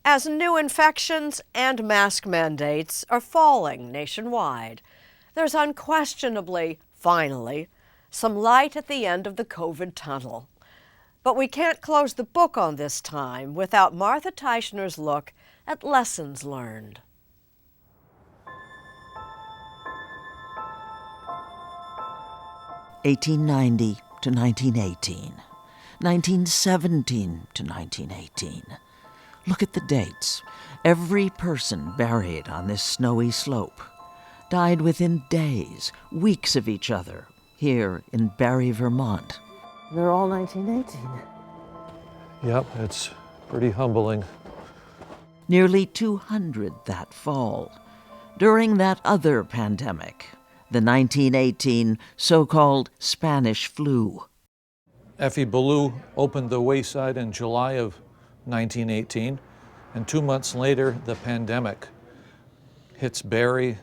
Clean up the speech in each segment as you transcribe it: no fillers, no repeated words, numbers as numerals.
as new infections and mask mandates are falling nationwide. There's unquestionably, finally, some light at the end of the COVID tunnel. But we can't close the book on this time without Martha Teichner's look at lessons learned. (1890 to 1918, 1917 to 1918. Look at the dates. Every person buried on this snowy slope died within days, weeks of each other, here in Barre, Vermont. They're all 1918. Yep, it's pretty humbling. Nearly 200 that fall, during that other pandemic, the 1918 so-called Spanish flu. Effie Ballou opened the Wayside in July of 1918, and 2 months later, the pandemic hits Barre.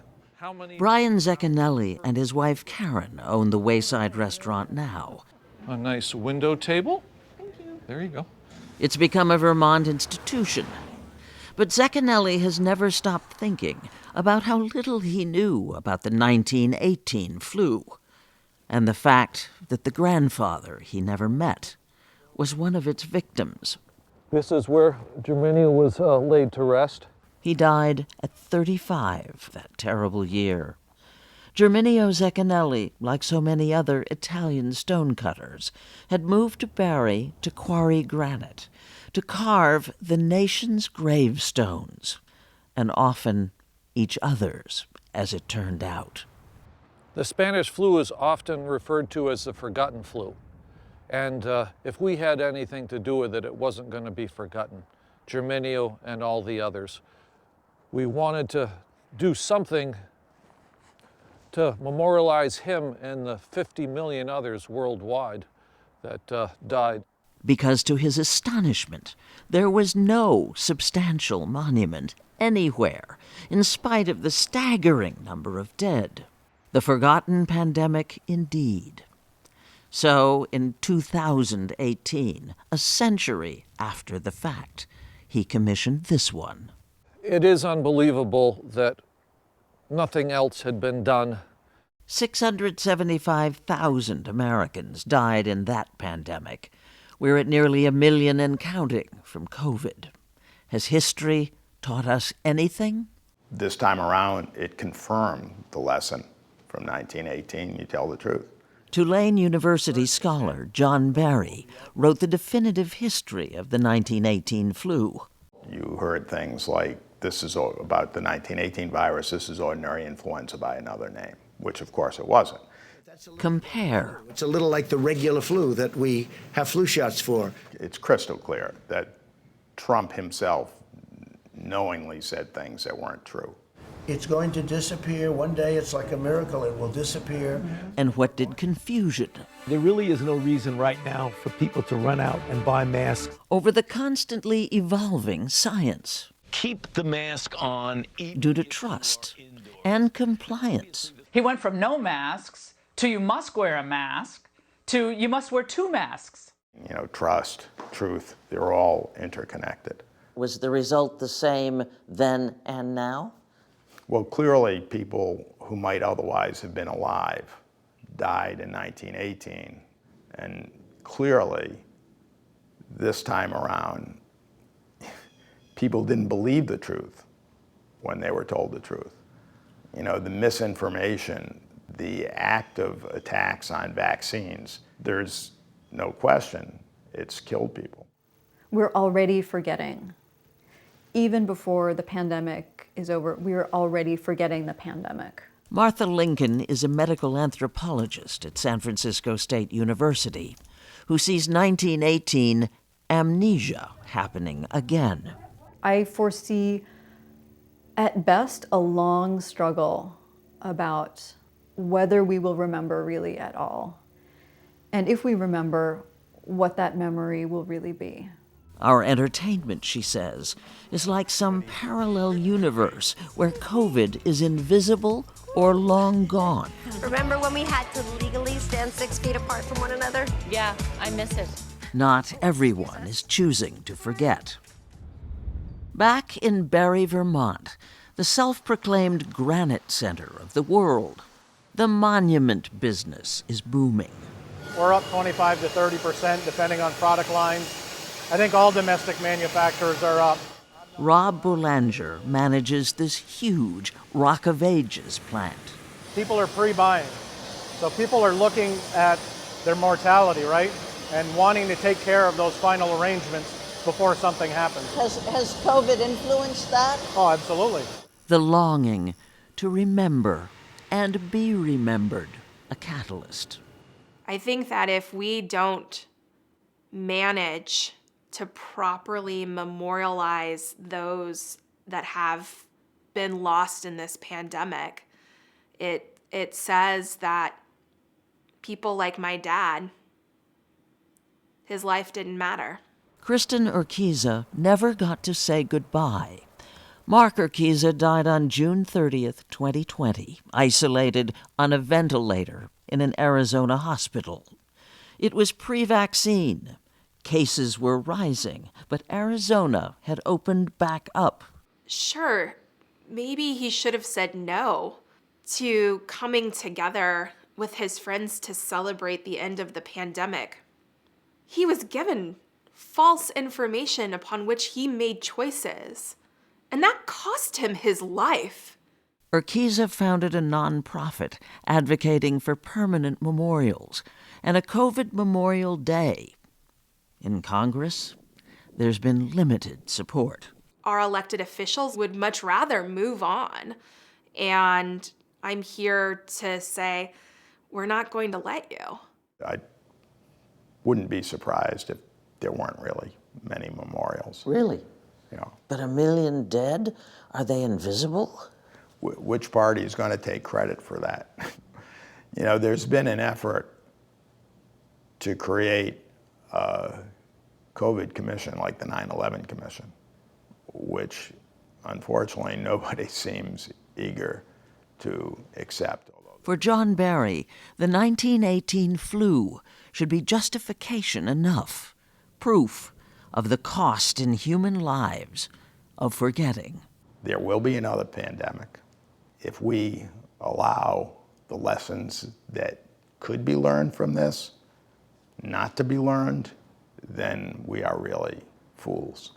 Brian Zecchinelli and his wife Karen own the Wayside restaurant now. A nice window table. Thank you. There you go. It's become a Vermont institution. But Zecchinelli has never stopped thinking about how little he knew about the 1918 flu, and the fact that the grandfather he never met was one of its victims. This is where Germinio was laid to rest. He died at 35 that terrible year. Germinio Zecchinelli, like so many other Italian stonecutters, had moved to Barre to quarry granite, to carve the nation's gravestones, and often each other's, as it turned out. The Spanish flu is often referred to as the forgotten flu. And if we had anything to do with it, it wasn't going to be forgotten. Germinio and all the others. We wanted to do something to memorialize him and the 50 million others worldwide that died. Because to his astonishment, there was no substantial monument anywhere, in spite of the staggering number of dead. The forgotten pandemic indeed. So, in 2018, a century after the fact, he commissioned this one. It is unbelievable that nothing else had been done. 675,000 Americans died in that pandemic. We're at nearly 1 million and counting from COVID. Has history taught us anything? This time around, it confirmed the lesson from 1918, you tell the truth. Tulane University scholar John Barry wrote the definitive history of the 1918 flu. You heard things like, this is about the 1918 virus, this is ordinary influenza by another name, which of course it wasn't. Compare. It's a little like the regular flu that we have flu shots for. It's crystal clear that Trump himself knowingly said things that weren't true. It's going to disappear. One day it's like a miracle. It will disappear. And what did confusion There really is no reason right now for people to run out and buy masks over the constantly evolving science Keep the mask on. due to trust and compliance? He went from no masks to you must wear a mask to you must wear 2 masks. You know, trust, truth, they're all interconnected. Was the result the same then and now? Well, clearly people who might otherwise have been alive died in 1918, and clearly this time around people didn't believe the truth when they were told the truth. You know, the misinformation, the active attacks on vaccines, there's no question it's killed people. We're already forgetting. Even before the pandemic is over, we're already forgetting the pandemic. Martha Lincoln is a medical anthropologist at San Francisco State University who sees 1918 amnesia happening again. I foresee, at best, a long struggle about whether we will remember really at all. And if we remember, what that memory will really be. Our entertainment, she says, is like some parallel universe where COVID is invisible or long gone. Remember when we had to legally stand 6 feet apart from one another? Yeah, I miss it. Not everyone is choosing to forget. Back in Barre, Vermont, the self-proclaimed granite center of the world, the monument business is booming. We're up 25 to 30% depending on product lines. I think all domestic manufacturers are up. Rob Boulanger manages this huge Rock of Ages plant. People are pre-buying. So people are looking at their mortality, right? And wanting to take care of those final arrangements before something happens. Has COVID influenced that? Oh, absolutely. The longing to remember and be remembered, a catalyst. I think that if we don't manage to properly memorialize those that have been lost in this pandemic, it says that people like my dad, his life didn't matter. Kristen Urquiza never got to say goodbye. Mark Urquiza died on June 30th, 2020, isolated on a ventilator in an Arizona hospital. It was pre-vaccine. Cases were rising, but Arizona had opened back up. Sure, maybe he should have said no to coming together with his friends to celebrate the end of the pandemic. He was given false information upon which he made choices, and that cost him his life. Urquiza founded a nonprofit advocating for permanent memorials and a COVID Memorial Day. In Congress, there's been limited support. Our elected officials would much rather move on, and I'm here to say, we're not going to let you. I wouldn't be surprised if there weren't really many memorials. Really? You know, But 1 million dead? Are they invisible? which party is going to take credit for that? You know, there's been an effort to create a COVID commission like the 9/11 commission, which unfortunately nobody seems eager to accept. For John Barry, the 1918 flu should be justification enough, proof of the cost in human lives of forgetting. There will be another pandemic. If we allow the lessons that could be learned from this not to be learned, then we are really fools.